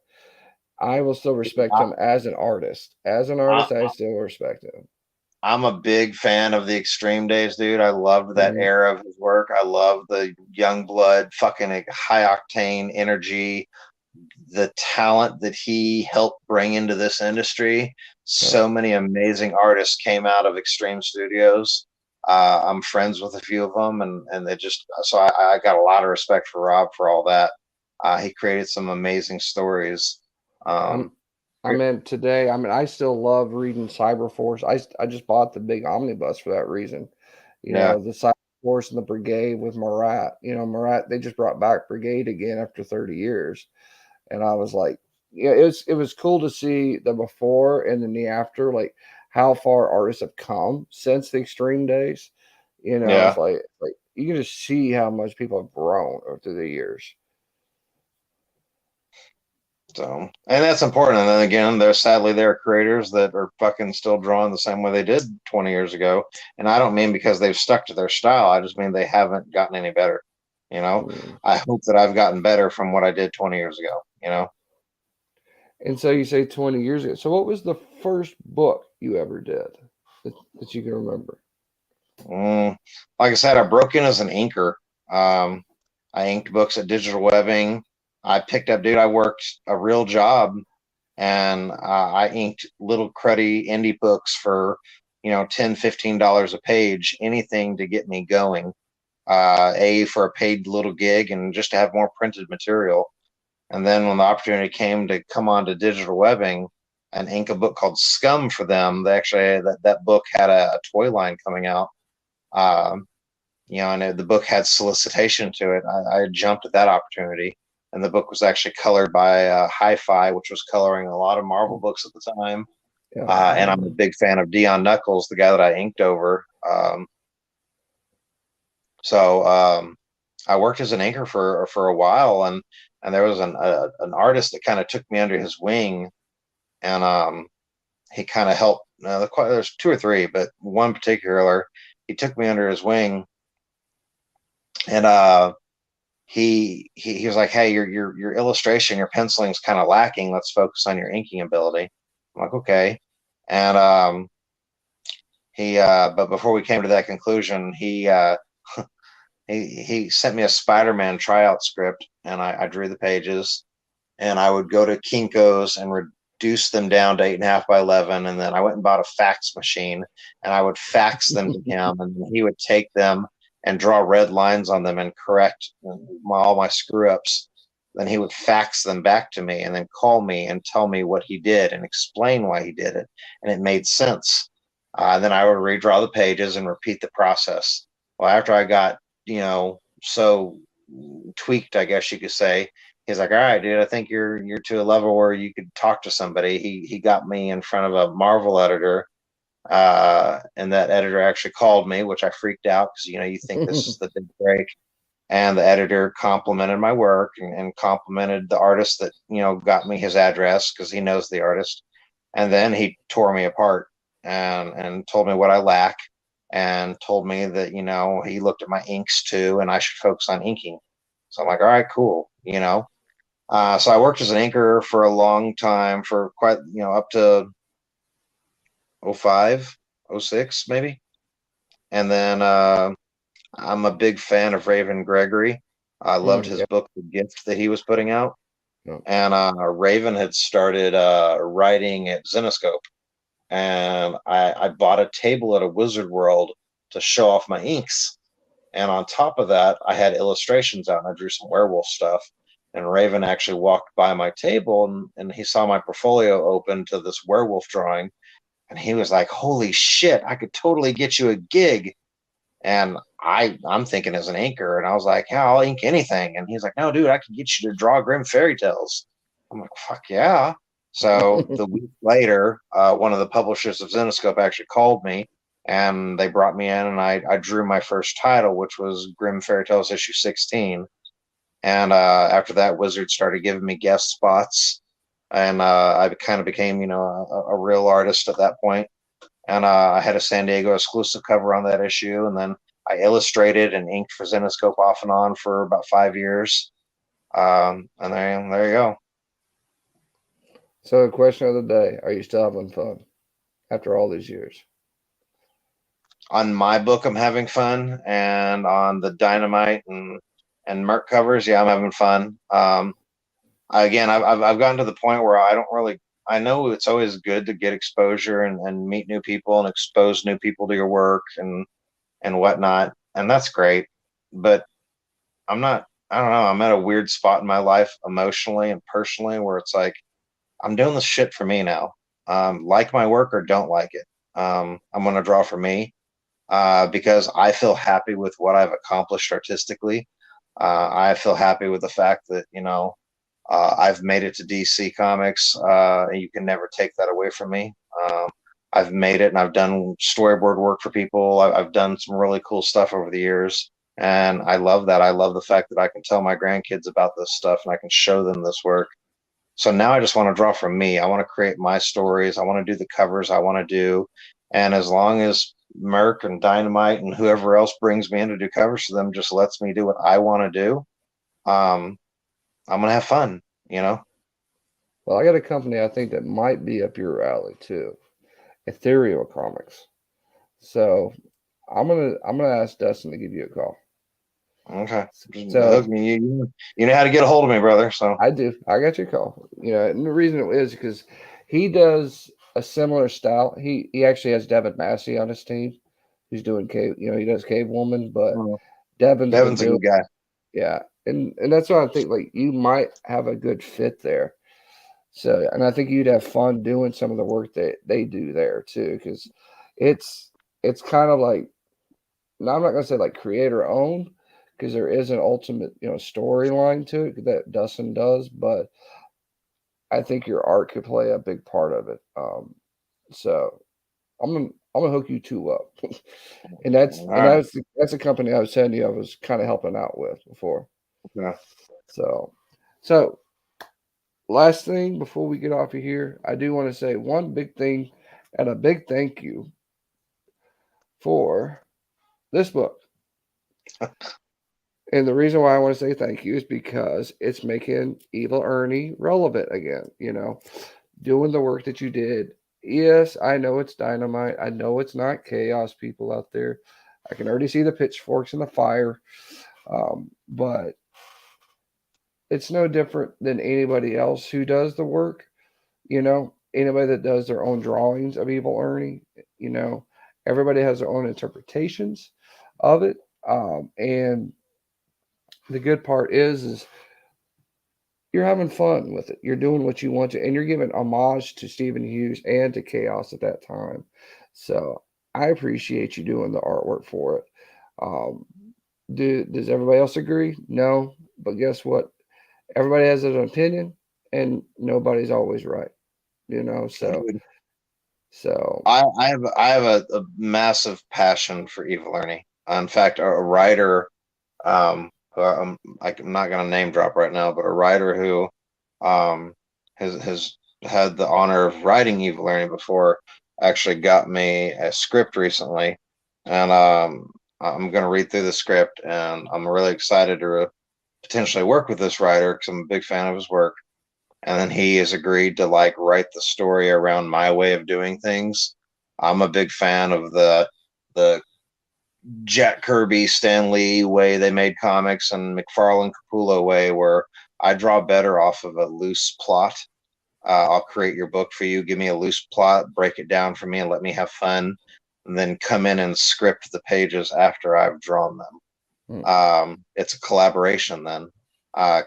Speaker 1: I will still respect
Speaker 2: I,
Speaker 1: him as an artist. As an
Speaker 2: I,
Speaker 1: artist, I still respect him.
Speaker 2: I'm a big fan of the Extreme Days, dude. I loved that
Speaker 1: Mhm.
Speaker 2: era of his work. I love the young blood, fucking high octane energy, the talent that he helped bring into this industry.
Speaker 1: Yep.
Speaker 2: So many amazing artists came out of Extreme Studios. I'm friends with a few of them, and they just so I got a lot of respect for Rob for all that. He created some amazing stories.
Speaker 1: I'm
Speaker 2: Um,
Speaker 1: I mean, today, I mean, I still love reading Cyberforce. I just bought the big omnibus for that reason.
Speaker 2: yeah,
Speaker 1: The Cyberforce and the Brigade with Marat. Marat, they just brought back Brigade again after 30 years. And I was like, yeah, it was cool to see the before and then the after, like how far artists have come since the extreme days. It's
Speaker 2: yeah.
Speaker 1: like you can just see how much people have grown over the years.
Speaker 2: So, and that's important. And then again, there are creators that are fucking still drawing the same way they did 20 years ago. And I don't mean because they've stuck to their style. I just mean they haven't gotten any better. You know,
Speaker 1: Mm.
Speaker 2: I hope that I've gotten better from what I did 20 years ago.
Speaker 1: And so you say 20 years ago. So what was the first book you ever did that you can remember?
Speaker 2: Mm, like I said, I broke in as an inker. Um, I inked books at Digital Webbing. I picked up, dude, I worked a real job and I inked little cruddy indie books for, $10, $15 a page, anything to get me going. For a paid little gig and just to have more printed material. And then when the opportunity came to come on to Digital Webbing and ink a book called Scum for them, they actually that book had a toy line coming out. Um, and the book had solicitation to it. I jumped at that opportunity, and the book was actually colored by Hi-Fi, which was coloring a lot of Marvel books at the time.
Speaker 1: Yeah,
Speaker 2: And I'm a big fan of Dion Knuckles, the guy that I inked over. So I worked as an inker for a while, and there was an artist that kind of took me under his wing, and he kind of helped. There's two or three, but one particular, he took me under his wing, and he was like, "Hey, your illustration, your penciling is kind of lacking. Let's focus on your inking ability." I'm like, "Okay," and but before we came to that conclusion, he sent me a Spider-Man tryout script, and I drew the pages, and I would go to Kinko's and reduce them down to 8.5 by 11, and then I went and bought a fax machine, and I would fax them to him, and he would take them and draw red lines on them and correct all my screw ups. Then he would fax them back to me, and then call me and tell me what he did and explain why he did it, and it made sense. Then I would redraw the pages and repeat the process. Well, after I got so tweaked, I guess you could say, he's like, "All right, dude, I think you're to a level where you could talk to somebody." He got me in front of a Marvel editor, and that editor actually called me, which I freaked out because you think this is the big break. And the editor complimented my work and complimented the artist that got me his address because he knows the artist. And then he tore me apart and told me what I lack and told me that he looked at my inks too and I should focus on inking. So I'm like, all right, cool. So I worked as an inker for a long time, for quite up to '05, '06 maybe. And then I'm a big fan of Raven Gregory. I loved his
Speaker 1: Yeah,
Speaker 2: book, The Gift, that he was putting out.
Speaker 1: no.
Speaker 2: And Raven had started writing at Zenoscope. And I bought a table at a Wizard World to show off my inks. And on top of that, I had illustrations out and I drew some werewolf stuff. And Raven actually walked by my table and he saw my portfolio open to this werewolf drawing. And he was like, "Holy shit, I could totally get you a gig." And I'm thinking as an inker, and I was like, "Yeah, I'll ink anything." And he's like, "No, dude, I can get you to draw Grim Fairy Tales." I'm like, "Fuck yeah!" So the week later, one of the publishers of Zenoscope actually called me, and they brought me in, and I drew my first title, which was Grim Fairy Tales issue 16. And after that, Wizard started giving me guest spots, and I kind of became, a real artist at that point. And I had a San Diego exclusive cover on that issue, and then I illustrated and inked for Zenoscope off and on for about 5 years. And there you go.
Speaker 1: So, the question of the day: are you still having fun after all these years?
Speaker 2: On my book, I'm having fun, and on the Dynamite and Merc covers, yeah, I'm having fun. Again, I've gotten to the point where I don't really. I know it's always good to get exposure and meet new people and expose new people to your work and whatnot, and that's great. But I'm not. I don't know. I'm at a weird spot in my life emotionally and personally where it's like I'm doing this shit for me now. Like my work or don't like it. I'm gonna draw for me because I feel happy with what I've accomplished artistically. I feel happy with the fact that I've made it to DC Comics. You can never take that away from me. I've made it, and I've done storyboard work for people. I've done some really cool stuff over the years, and I love that. I love the fact that I can tell my grandkids about this stuff, and I can show them this work. So now I just want to draw from me. I want to create my stories. I want to do the covers I want to do, and as long as Merc and Dynamite and whoever else brings me in to do covers for them just lets me do what I want to do, um, I'm gonna have fun. You know.
Speaker 1: Well, I got a company I think that might be up your alley too. Ethereal Comics. So I'm gonna ask Dustin to give you a call.
Speaker 2: Okay. Just
Speaker 1: So
Speaker 2: hook me. You know how to get a hold of me, brother. So
Speaker 1: I do. I got your call. And the reason it is because he does a similar style. He actually has Devin Massey on his team. He's doing cave. He does Cave Woman, but
Speaker 2: uh,
Speaker 1: Devin's been
Speaker 2: Devin's a
Speaker 1: doing.
Speaker 2: good guy.
Speaker 1: Yeah, and that's why I think like you might have a good fit there. So, and I think you'd have fun doing some of the work that they do there too, because it's it's kind of like, now I'm not gonna say like creator owned, because there is an ultimate storyline to it that Dustin does, but I think your art could play a big part of it. So I'm gonna hook you two up, and
Speaker 2: All right.
Speaker 1: that's a company I was telling you I was kind of helping out with before.
Speaker 2: Yeah.
Speaker 1: So, so last thing before we get off of here, I do want to say one big thing and a big thank you for this book. And the reason why I want to say thank you is because it's making Evil Ernie relevant again, doing the work that you did. Yes, I know it's dynamite. I know it's not chaos people out there. I can already see the pitchforks in the fire. But it's no different than anybody else who does the work. Anybody that does their own drawings of Evil Ernie, you know, everybody has their own interpretations of it. And the good part is you're having fun with it. You're doing what you want to, and you're giving homage to Stephen Hughes and to Chaos at that time. So I appreciate you doing the artwork for it. Um, does everybody else agree? No, but guess what? Everybody has an opinion, and nobody's always right. So
Speaker 2: Dude,
Speaker 1: so
Speaker 2: I have a massive passion for Evil Ernie. In fact, a writer, who I'm not going to name drop right now, but a writer who has had the honor of writing Evil Ernie before actually got me a script recently, and I'm going to read through the script, and I'm really excited to potentially work with this writer because I'm a big fan of his work. And then he has agreed to like write the story around my way of doing things. I'm a big fan of the Jack Kirby, Stan Lee way they made comics and McFarlane Capullo way where I draw better off of a loose plot. I'll create your book for you, give me a loose plot, break it down for me, and let me have fun, and then come in and script the pages after I've drawn them.
Speaker 1: hmm,
Speaker 2: It's a collaboration then.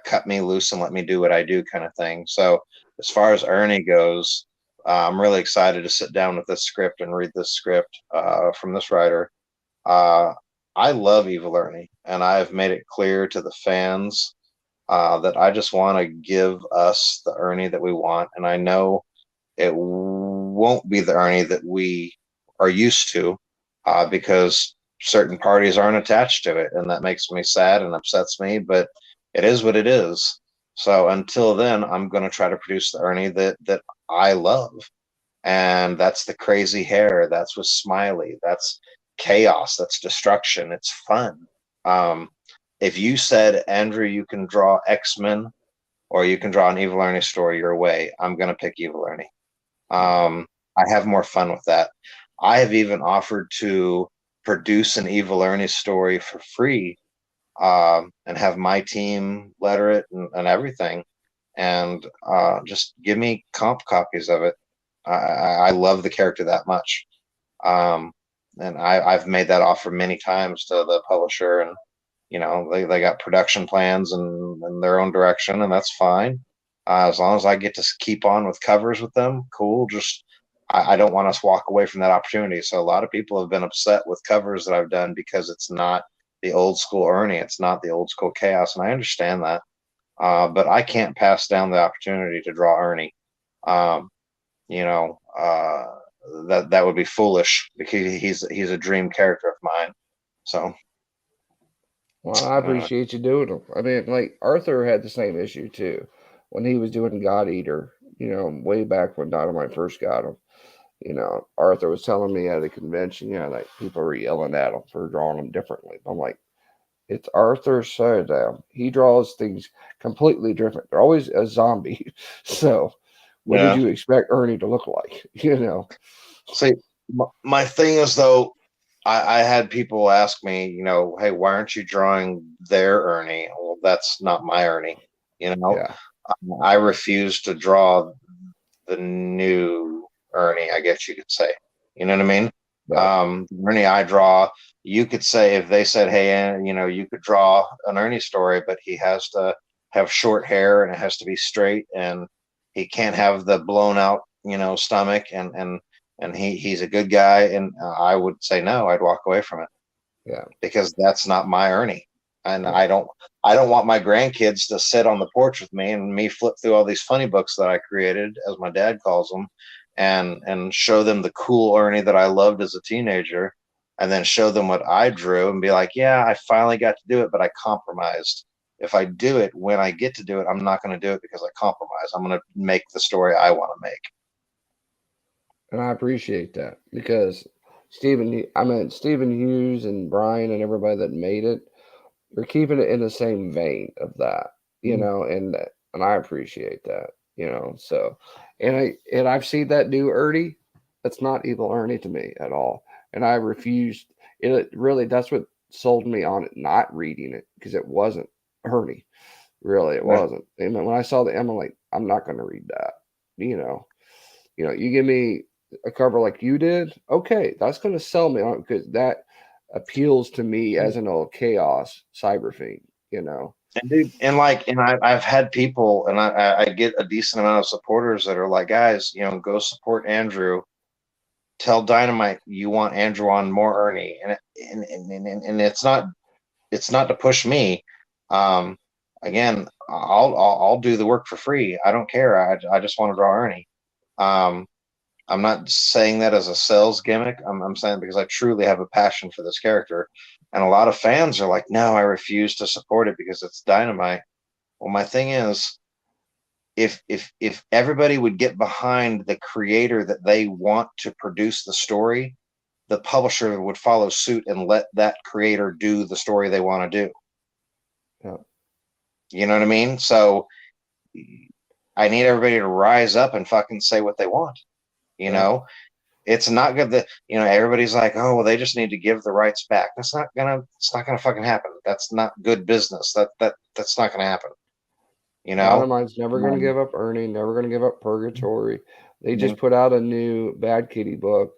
Speaker 2: Cut me loose and let me do what I do kind of thing. So as far as Ernie goes, I'm really excited to sit down with this script and read this script from this writer. Uh, I love Evil Ernie, and I've made it clear to the fans that I just want to give us the Ernie that we want. And I know it won't be the Ernie that we are used to because certain parties aren't attached to it, and that makes me sad and upsets me. But it is what it is. So until then, I'm going to try to produce the Ernie that I love, and that's the crazy hair. That's with Smiley. That's chaos. That's destruction. It's fun. Um, if you said, Andrew, you can draw X-Men or you can draw an Evil Ernie story your way, I'm going to pick Evil Ernie. I have more fun with that. I have even offered to produce an Evil Ernie story for free and have my team letter it and everything, and just give me comp copies of it. I love the character that much, um, and I've made that offer many times to the publisher, and they got production plans and their own direction, and that's fine. As long as I get to keep on with covers with them, cool. Just I don't want us to walk away from that opportunity. So a lot of people have been upset with covers that I've done because it's not the old school Ernie, it's not the old school Chaos, and I understand that. But I can't pass down the opportunity to draw Ernie. Um, you know, that would be foolish because he's a dream character of mine. So
Speaker 1: well, I
Speaker 2: uh,
Speaker 1: appreciate you doing them. I mean, like Arthur had the same issue too when he was doing God Eater. Way back when Dynamite first got him. Arthur was telling me at a convention, like people were yelling at him for drawing them differently. I'm like, it's Arthur Showdown. He draws things completely different. They're always a zombie. So, what did
Speaker 2: yeah.
Speaker 1: you expect Ernie to look like?
Speaker 2: See, my thing is though, I had people ask me, hey, why aren't you drawing their Ernie? Well, that's not my Ernie. You know,
Speaker 1: Yeah,
Speaker 2: I refuse to draw the new Ernie, I guess you could say. You know what I mean?
Speaker 1: yeah,
Speaker 2: The Ernie I draw, you could say if they said, hey, you could draw an Ernie story, but he has to have short hair and it has to be straight and he can't have the blown out, stomach and he's a good guy. And I would say no, I'd walk away from it
Speaker 1: yeah,
Speaker 2: because that's not my Ernie. And
Speaker 1: yeah.
Speaker 2: I don't want my grandkids to sit on the porch with me and me flip through all these funny books that I created, as my dad calls them, and show them the cool Ernie that I loved as a teenager, and then show them what I drew and be like, yeah, I finally got to do it, but I compromised. If I do it when I get to do it, I'm not going to do it because I compromise. I'm going to make the story I want to make.
Speaker 1: And I appreciate that because I mean Stephen Hughes and Brian and everybody that made it, they're keeping it in the same vein of that, and I appreciate that, So, I've seen that new Ernie. That's not evil Ernie to me at all, and I refused. It really that's what sold me on it not reading it because it wasn't Ernie. Really, it wasn't. And when I saw the M, I'm like, I'm not going to read that. You know, you give me a cover like you did, okay, that's going to sell me on because that appeals to me as an old chaos cyber fiend,
Speaker 2: And dude, I've had people, and I get a decent amount of supporters that are like, guys, go support Andrew. Tell Dynamite you want Andrew on more Ernie, and it's not to push me. Um, Again, I'll do the work for free. I don't care. I just want to draw Ernie. Um, I'm not saying that as a sales gimmick. I'm saying because I truly have a passion for this character, and a lot of fans are like, no, I refuse to support it because it's Dynamite. Well, my thing is, if everybody would get behind the creator that they want to produce the story, the publisher would follow suit and let that creator do the story they want to do.
Speaker 1: Yeah,
Speaker 2: You know what I mean? So I need everybody to rise up and fucking say what they want. You
Speaker 1: yeah.
Speaker 2: know, it's not good that everybody's like, oh, well, they just need to give the rights back. It's not gonna fucking happen. That's not good business. That's not gonna happen. You know.
Speaker 1: Dynamite's never going to
Speaker 2: Um,
Speaker 1: give up Ernie, never going to give up Purgatory. They
Speaker 2: mhm.
Speaker 1: just put out a new Bad Kitty book,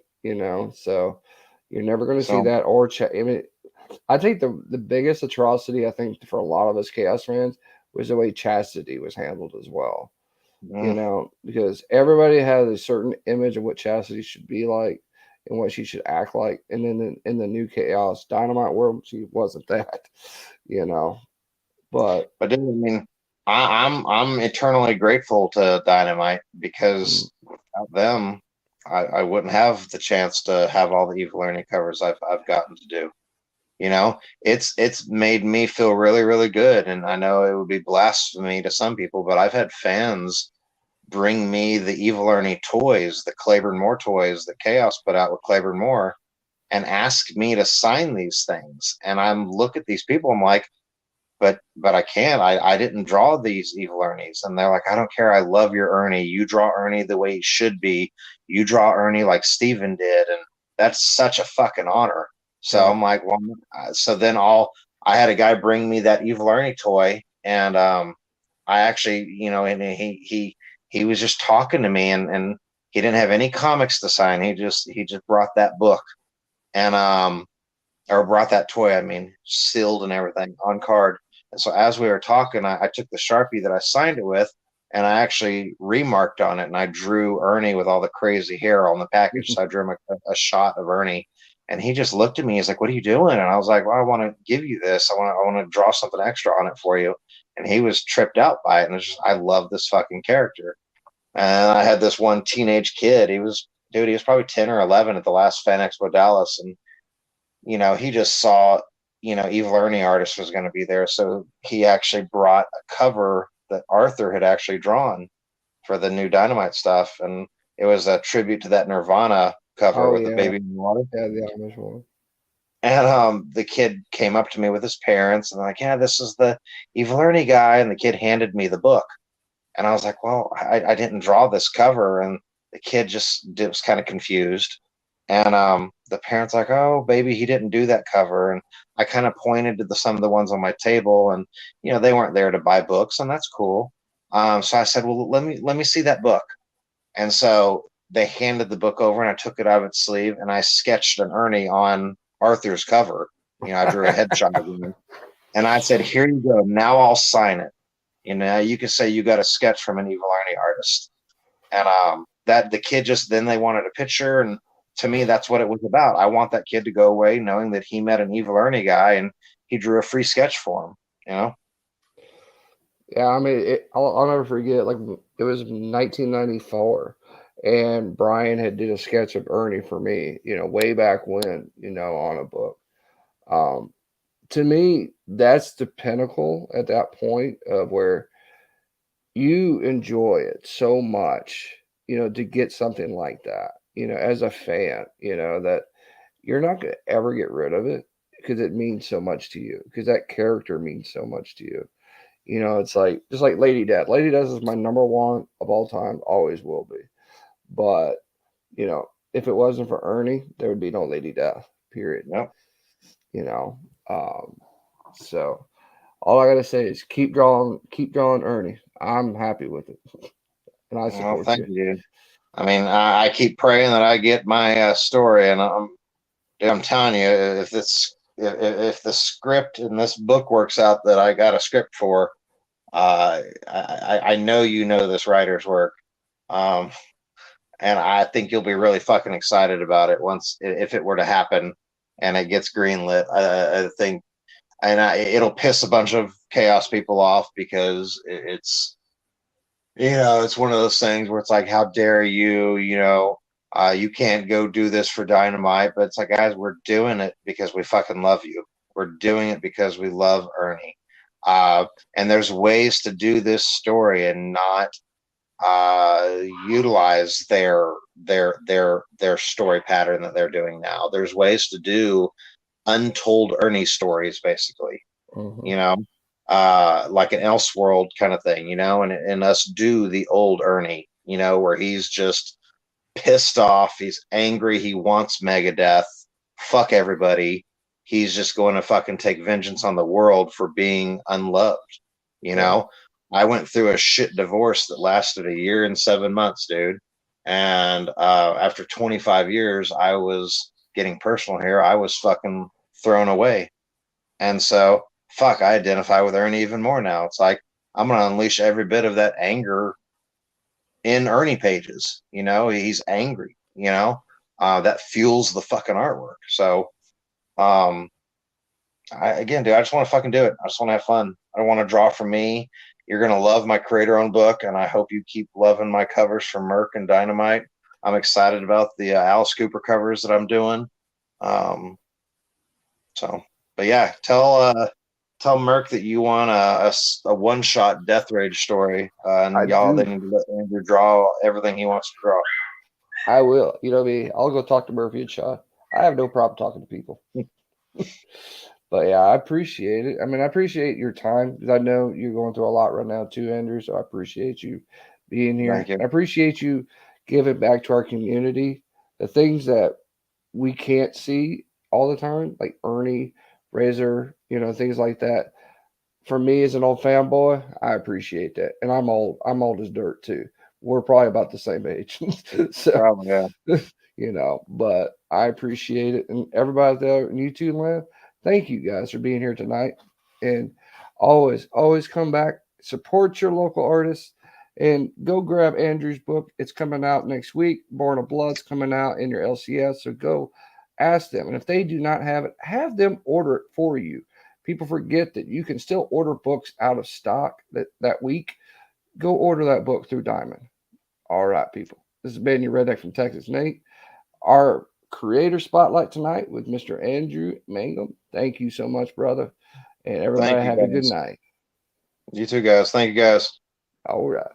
Speaker 1: so you're never going to see
Speaker 2: So
Speaker 1: that I mean, I think the biggest atrocity I think for a lot of us Chaos fans was the way Chastity was handled as well.
Speaker 2: mm,
Speaker 1: Because everybody has a certain image of what Chastity should be like and what she should act like. And then in the new Chaos Dynamite world, she wasn't that, you know. But
Speaker 2: but I mean, I'm eternally grateful to Dynamite
Speaker 1: mm,
Speaker 2: because without them, I wouldn't have the chance to have all the Evil Ernie covers I've gotten to do. It's made me feel really, really good. And I know it would be blasphemy to some people, but I've had fans bring me the Evil Ernie toys, the Claiborne Moore toys that Chaos put out with Claiborne Moore, and ask me to sign these things. And I'm look at these people, I'm like, but I can't. I didn't draw these evil Ernies. And they're like, I don't care. I love your Ernie. You draw Ernie the way he should be. You draw Ernie like Steven did. And that's such a fucking honor. So
Speaker 1: yeah,
Speaker 2: I'm like, well, so then I had a guy bring me that evil Ernie toy. And I actually, and he was just talking to me and he didn't have any comics to sign. He just brought that book and or brought that toy, I mean, sealed and everything on card. And so as we were talking, I took the Sharpie that I signed it with and I actually remarked on it and I drew Ernie with all the crazy hair on the package. So I drew him a shot of Ernie. And he just looked at me. He's like, "What are you doing?" And I was like, "Well, I want to give you this. I want to draw something extra on it for you." And he was tripped out by it. And it's just, I love this fucking character. And I had this one teenage kid. He was probably 10 or 11 at the last Fan Expo Dallas. And he just saw, Evil Ernie artist was going to be there. So he actually brought a cover that Arthur had actually drawn for the new Dynamite stuff. And it was a tribute to that Nirvana cover
Speaker 1: oh
Speaker 2: with the
Speaker 1: yeah,
Speaker 2: baby in the water.
Speaker 1: yeah, the Amish one.
Speaker 2: And the kid came up to me with his parents and like, yeah, this is the Evil Ernie guy. And the kid handed me the book. And I was like, well, I didn't draw this cover. And the kid just was kind of confused. And the parents like, oh, baby, he didn't do that cover. And I kind of pointed to some of the ones on my table, and they weren't there to buy books, and that's cool. So I said, well, let me see that book. And so they handed the book over, and I took it out of its sleeve, and I sketched an Ernie on Arthur's cover. I drew a headshot of him, and I said, here you go. Now I'll sign it. You can say you got a sketch from an Evil Ernie artist. And that the kid just then they wanted a picture, and to me that's what it was about. I want that kid to go away knowing that he met an Evil Ernie guy and he drew a free sketch for him.
Speaker 1: Yeah, I mean, I'll never forget. Like it was 1994, and Brian had did a sketch of Ernie for me. Way back when. On a book. Um, to me, that's the pinnacle at that point of where you enjoy it so much. To get something like that. As a fan. That you're not going to ever get rid of it because it means so much to you. Because that character means so much to you. It's like just like Lady Death. Lady Death is my number one of all time, always will be. But if it wasn't for Ernie, there would be no Lady Death. Period.
Speaker 2: Yep.
Speaker 1: You know. Um, so all I gotta say is keep drawing Ernie. I'm happy with it, and I
Speaker 2: Well,
Speaker 1: support
Speaker 2: thank
Speaker 1: you.
Speaker 2: you, dude. I mean, I keep praying that I get my story, and I'm telling you, if the script in this book works out that I got a script for, I know this writer's work. Um, and I think you'll be really fucking excited about it once if it were to happen and it gets greenlit. I think, and it'll piss a bunch of chaos people off because it's one of those things where it's like, how dare you, you can't go do this for Dynamite, but it's like, guys, we're doing it because we fucking love you. We're doing it because we love Ernie. And there's ways to do this story and not utilize their story pattern that they're doing now. There's ways to do untold Ernie stories, basically,
Speaker 1: Hmm.
Speaker 2: you know, like an Elseworld kind of thing, and us do the old Ernie, where he's just pissed off, he's angry, he wants Megadeth, fuck everybody. He's just going to fucking take vengeance on the world for being unloved, you
Speaker 1: Yeah.
Speaker 2: know. I went through a shit divorce that lasted a year and 7 months, dude. And after 25 years, I was getting personal here. I was fucking thrown away. And so, fuck, I identify with Ernie even more now. It's like, I'm going to unleash every bit of that anger in Ernie pages. He's angry, that fuels the fucking artwork. So, um, again, dude, I just want to fucking do it. I just want to have fun. I don't want to draw for me. You're gonna love my creator-owned book, and I hope you keep loving my covers for Merc and Dynamite. I'm excited about the Alice Cooper covers that I'm doing. Um, so, but yeah, tell Merc that you want a one-shot Death Rage story,
Speaker 1: I
Speaker 2: and y'all
Speaker 1: do.
Speaker 2: then need to let Andrew draw everything he wants to draw.
Speaker 1: I will. Me. I'll go talk to Murphy and Shaw. I have no problem talking to people. But yeah, I appreciate it. I mean, I appreciate your time because I know you're going through a lot right now too, Andrew. So I appreciate you being
Speaker 2: Thank
Speaker 1: here.
Speaker 2: you.
Speaker 1: I appreciate you giving back to our community the things that we can't see all the time, like Ernie, Razor, things like that. For me as an old fanboy, I appreciate that, and I'm old. I'm old as dirt too. We're probably about the same age, so
Speaker 2: Probably, yeah.
Speaker 1: But I appreciate it, and everybody there in YouTube land, thank you guys for being here tonight, and always come back, support your local artists, and go grab Andrew's book. It's coming out next week. Born of Blood's coming out in your LCS, so go ask them, and if they do not have it, have them order it for you. People forget that you can still order books out of stock that week. Go order that book through Diamond. All right, people. This has been your redneck from Texas, Nate. Our creator spotlight tonight with Mr. Andrew Mangum. Thank you so much, brother. And
Speaker 2: Thank
Speaker 1: everybody
Speaker 2: you,
Speaker 1: have a good
Speaker 2: guys.
Speaker 1: night.
Speaker 2: You too, guys. Thank you, guys.
Speaker 1: All right.